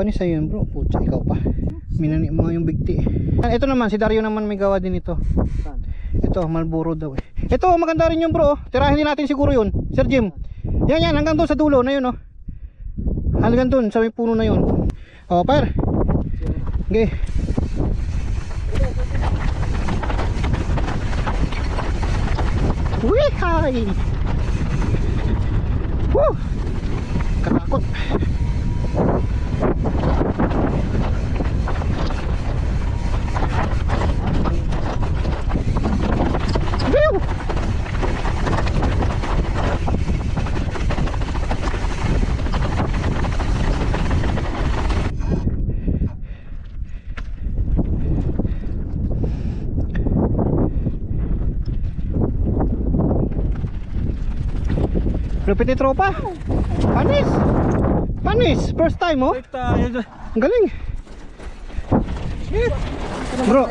panis sa'yo yun bro. Putsa, ikaw pa. Minani mga yung bigti. Ito naman, si Dario naman may gawa din ito. Ito, Marlboro daw eh. Ito, maganda rin yun bro. Tirahin din natin siguro yun, Sir Jim. Yan, hanggang doon sa dulo na yun oh. Hanggang doon sa may puno na yun. Oh, par. Okay. Wihay! Woo! Katakot. Woo! Lupit ni tropa. Panis. Panis. First time oh. Ang galing. Bro.